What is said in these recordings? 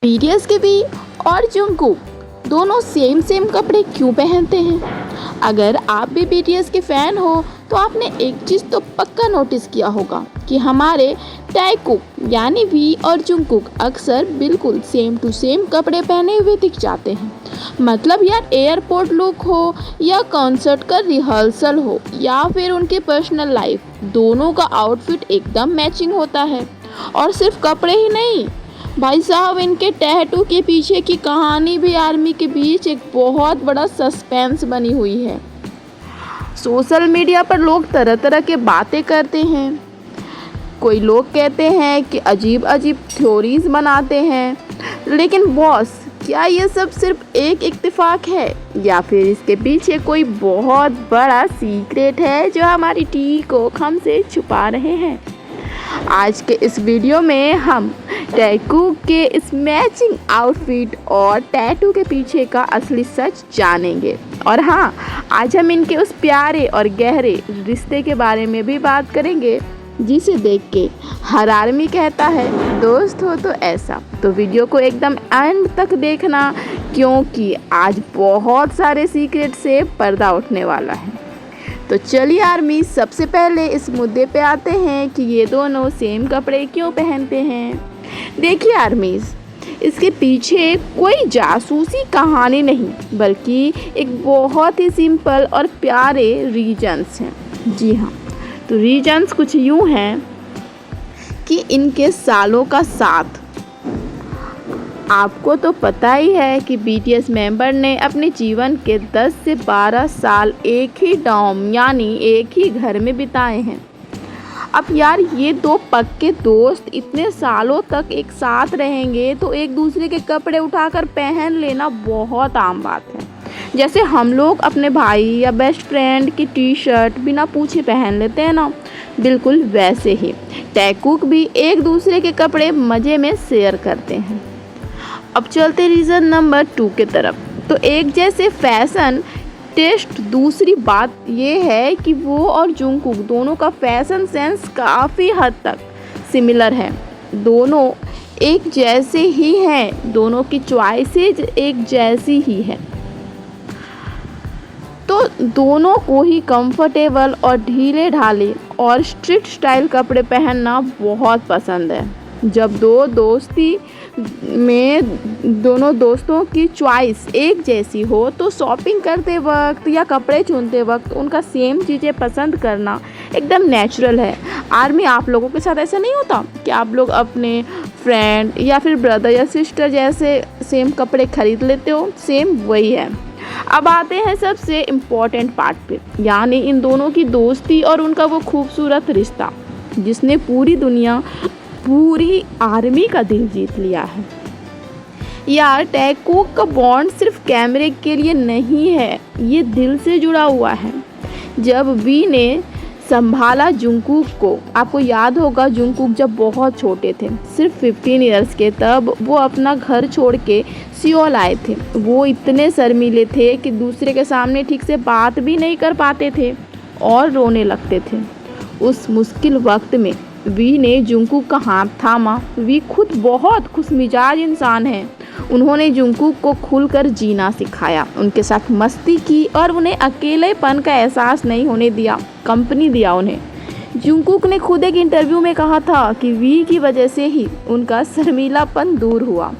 BTS के B और Jungkook दोनों सेम कपड़े क्यों पहनते हैं? अगर आप भी बीटीएस के फैन हो तो आपने एक चीज़ तो पक्का नोटिस किया होगा कि हमारे टैकुक यानी वी और जंगकुक अक्सर बिल्कुल सेम टू सेम कपड़े पहने हुए दिख जाते हैं। मतलब यार एयरपोर्ट लुक हो या कॉन्सर्ट का रिहर्सल हो या फिर उनके पर्सनल लाइफ, दोनों का आउटफिट एकदम मैचिंग होता है। और सिर्फ कपड़े ही नहीं भाई साहब, इनके टैटू के पीछे की कहानी भी आर्मी के बीच एक बहुत बड़ा सस्पेंस बनी हुई है। सोशल मीडिया पर लोग तरह तरह के बातें करते हैं। कोई लोग कहते हैं कि अजीब अजीब थ्योरीज बनाते हैं, लेकिन बॉस क्या ये सब सिर्फ एक इत्तेफाक है या फिर इसके पीछे कोई बहुत बड़ा सीक्रेट है जो हमारी टी को हमसे छुपा रहे हैं? आज के इस वीडियो में हम टैकुक के इस मैचिंग आउटफिट और टैटू के पीछे का असली सच जानेंगे। और हाँ, आज हम इनके उस प्यारे और गहरे रिश्ते के बारे में भी बात करेंगे जिसे देख के हर आर्मी कहता है दोस्त हो तो ऐसा। तो वीडियो को एकदम एंड तक देखना, क्योंकि आज बहुत सारे सीक्रेट से पर्दा उठने वाला है। तो चलिए आर्मी, सबसे पहले इस मुद्दे पे आते हैं कि ये दोनों सेम कपड़े क्यों पहनते हैं। देखिए आर्मीज, इसके पीछे कोई जासूसी कहानी नहीं, बल्कि एक बहुत ही सिंपल और प्यारे रीजन्स हैं। जी हाँ, तो रीजन्स कुछ यूँ हैं कि इनके सालों का साथ। आपको तो पता ही है कि बीटीएस मेंबर ने अपने जीवन के 10 से 12 साल एक ही डॉम यानी एक ही घर में बिताए हैं। अब यार, ये दो पक्के दोस्त इतने सालों तक एक साथ रहेंगे तो एक दूसरे के कपड़े उठाकर पहन लेना बहुत आम बात है। जैसे हम लोग अपने भाई या बेस्ट फ्रेंड की टी शर्ट बिना पूछे पहन लेते हैं ना, बिल्कुल वैसे ही टैकुक भी एक दूसरे के कपड़े मज़े में शेयर करते हैं। अब चलते रीज़न नंबर 2 के तरफ। तो एक जैसे फैशन टेस्ट। दूसरी बात ये है कि वो और जंगकुक दोनों का फैशन सेंस काफ़ी हद तक सिमिलर है। दोनों एक जैसे ही हैं, दोनों की चॉइसेज एक जैसी ही है। तो दोनों को ही कंफर्टेबल और ढीले ढाले और स्ट्रिक्ट स्टाइल कपड़े पहनना बहुत पसंद है। जब दोनों दोस्तों की चॉइस एक जैसी हो तो शॉपिंग करते वक्त या कपड़े चुनते वक्त उनका सेम चीज़ें पसंद करना एकदम नेचुरल है। आर्मी, आप लोगों के साथ ऐसा नहीं होता कि आप लोग अपने फ्रेंड या फिर ब्रदर या सिस्टर जैसे सेम कपड़े खरीद लेते हो? सेम वही है। अब आते हैं सबसे इम्पोर्टेंट पार्ट पे, यानी इन दोनों की दोस्ती और उनका वो खूबसूरत रिश्ता जिसने पूरी आर्मी का दिल जीत लिया है। यार, टैकुक का बॉन्ड सिर्फ कैमरे के लिए नहीं है, ये दिल से जुड़ा हुआ है। जब वी ने संभाला जंगकुक को, आपको याद होगा जंगकुक जब बहुत छोटे थे, सिर्फ 15 इयर्स के, तब वो अपना घर छोड़ के सियोल आए थे। वो इतने शर्मीले थे कि दूसरे के सामने ठीक से बात भी नहीं कर पाते थे और रोने लगते थे। उस मुश्किल वक्त में वी ने जंगकुक का हाथ थामा। वी खुद बहुत खुशमिजाज इंसान हैं। उन्होंने जंगकुक को खुलकर जीना सिखाया, उनके साथ मस्ती की और उन्हें अकेलेपन का एहसास नहीं होने दिया, कंपनी दिया उन्हें। जंगकुक ने खुद एक इंटरव्यू में कहा था कि वी की वजह से ही उनका शर्मीलापन दूर हुआ।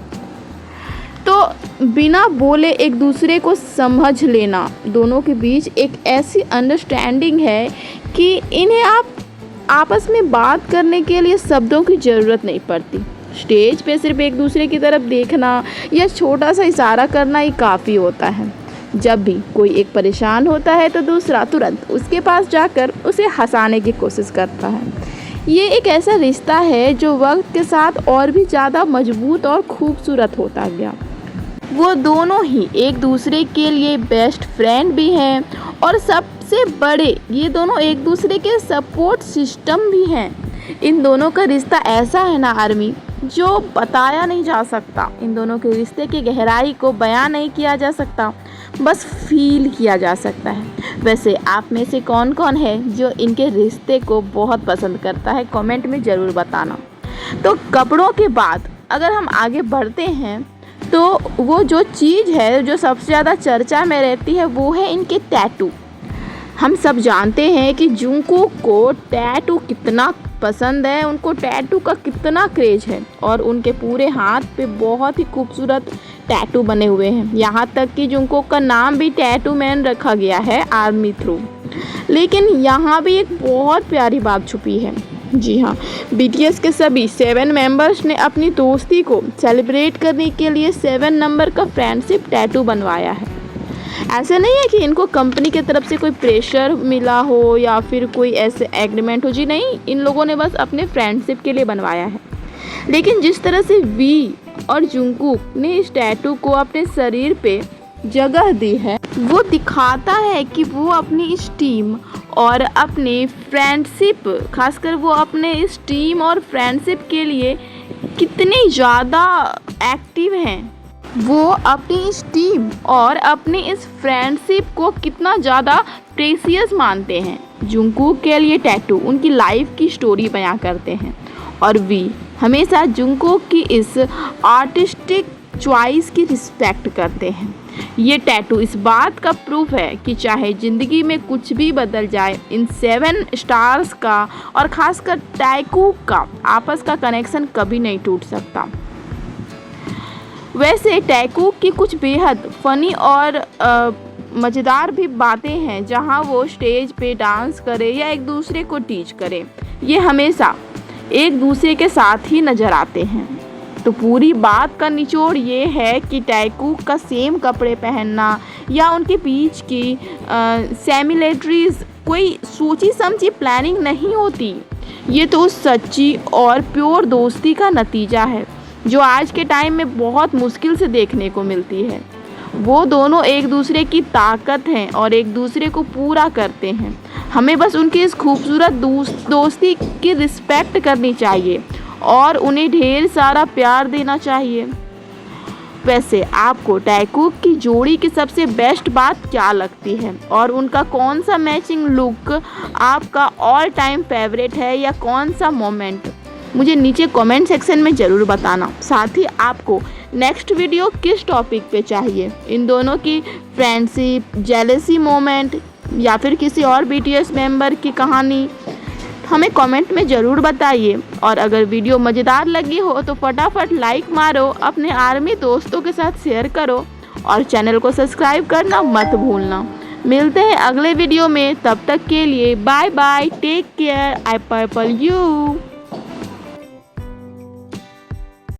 तो बिना बोले एक दूसरे को समझ लेना, दोनों के बीच एक ऐसी अंडरस्टैंडिंग है कि इन्हें आप आपस में बात करने के लिए शब्दों की ज़रूरत नहीं पड़ती। स्टेज पे सिर्फ एक दूसरे की तरफ देखना या छोटा सा इशारा करना ही काफ़ी होता है। जब भी कोई एक परेशान होता है तो दूसरा तुरंत उसके पास जाकर उसे हंसाने की कोशिश करता है। ये एक ऐसा रिश्ता है जो वक्त के साथ और भी ज़्यादा मजबूत और खूबसूरत होता गया। वो दोनों ही एक दूसरे के लिए बेस्ट फ्रेंड भी हैं और सबसे बड़े, ये दोनों एक दूसरे के सपोर्ट सिस्टम भी हैं। इन दोनों का रिश्ता ऐसा है ना आर्मी, जो बताया नहीं जा सकता। इन दोनों के रिश्ते की गहराई को बयां नहीं किया जा सकता, बस फील किया जा सकता है। वैसे आप में से कौन कौन है जो इनके रिश्ते को बहुत पसंद करता है? कमेंट में ज़रूर बताना। तो कपड़ों के बाद अगर हम आगे बढ़ते हैं तो वो जो चीज़ है जो सबसे ज़्यादा चर्चा में रहती है वो है इनके टैटू। हम सब जानते हैं कि जंगकुक को टैटू कितना पसंद है, उनको टैटू का कितना क्रेज है और उनके पूरे हाथ पे बहुत ही खूबसूरत टैटू बने हुए हैं। यहाँ तक कि जंगकुक का नाम भी टैटू मैन रखा गया है आर्मी थ्रू। लेकिन यहाँ भी एक बहुत प्यारी बात छुपी है। जी हाँ, बीटीएस के सभी 7 मेंबर्स ने अपनी दोस्ती को सेलिब्रेट करने के लिए 7 नंबर का फ्रेंडशिप टैटू बनवाया है। ऐसा नहीं है कि इनको कंपनी की तरफ से कोई प्रेशर मिला हो या फिर कोई ऐसे एग्रीमेंट हो, जी नहीं, इन लोगों ने बस अपने फ्रेंडशिप के लिए बनवाया है। लेकिन जिस तरह से वी और जंगकुक ने इस टैटू को अपने शरीर पे जगह दी है, वो दिखाता है कि वो अपनी इस टीम और अपनी फ्रेंडशिप, खासकर वो अपने इस टीम और फ्रेंडशिप के लिए कितनी ज़्यादा एक्टिव हैं। वो अपनी इस टीम और अपनी इस फ्रेंडशिप को कितना ज़्यादा प्रेशियस मानते हैं। जंगकुक के लिए टैटू उनकी लाइफ की स्टोरी बयां करते हैं और वी हमेशा जंगकुक की इस आर्टिस्टिक चॉइस की रिस्पेक्ट करते हैं। ये टैटू इस बात का प्रूफ है कि चाहे ज़िंदगी में कुछ भी बदल जाए, इन 7 स्टार्स का और ख़ासकर टैकूक का आपस का कनेक्शन कभी नहीं टूट सकता। वैसे टैकूक की कुछ बेहद फ़नी और मज़ेदार भी बातें हैं, जहां वो स्टेज पे डांस करे या एक दूसरे को टीच करे, ये हमेशा एक दूसरे के साथ ही नज़र आते हैं। तो पूरी बात का निचोड़ ये है कि टैकूक का सेम कपड़े पहनना या उनके बीच की सिमिलरिटीज़ कोई सोची समझी प्लानिंग नहीं होती। ये तो सच्ची और प्योर दोस्ती का नतीजा है जो आज के टाइम में बहुत मुश्किल से देखने को मिलती है। वो दोनों एक दूसरे की ताकत हैं और एक दूसरे को पूरा करते हैं। हमें बस उनकी इस खूबसूरत दोस्ती की रिस्पेक्ट करनी चाहिए और उन्हें ढेर सारा प्यार देना चाहिए। वैसे आपको टैकूक की जोड़ी की सबसे बेस्ट बात क्या लगती है और उनका कौन सा मैचिंग लुक आपका ऑल टाइम फेवरेट है या कौन सा मोमेंट, मुझे नीचे कमेंट सेक्शन में ज़रूर बताना। साथ ही आपको नेक्स्ट वीडियो किस टॉपिक पे चाहिए, इन दोनों की फ्रेंडशिप, जेलसी मोमेंट या फिर किसी और बीटीएस मेंबर की कहानी, हमें कमेंट में ज़रूर बताइए। और अगर वीडियो मज़ेदार लगी हो तो फटाफट लाइक मारो, अपने आर्मी दोस्तों के साथ शेयर करो और चैनल को सब्सक्राइब करना मत भूलना। मिलते हैं अगले वीडियो में, तब तक के लिए bye bye, take care, I purple you.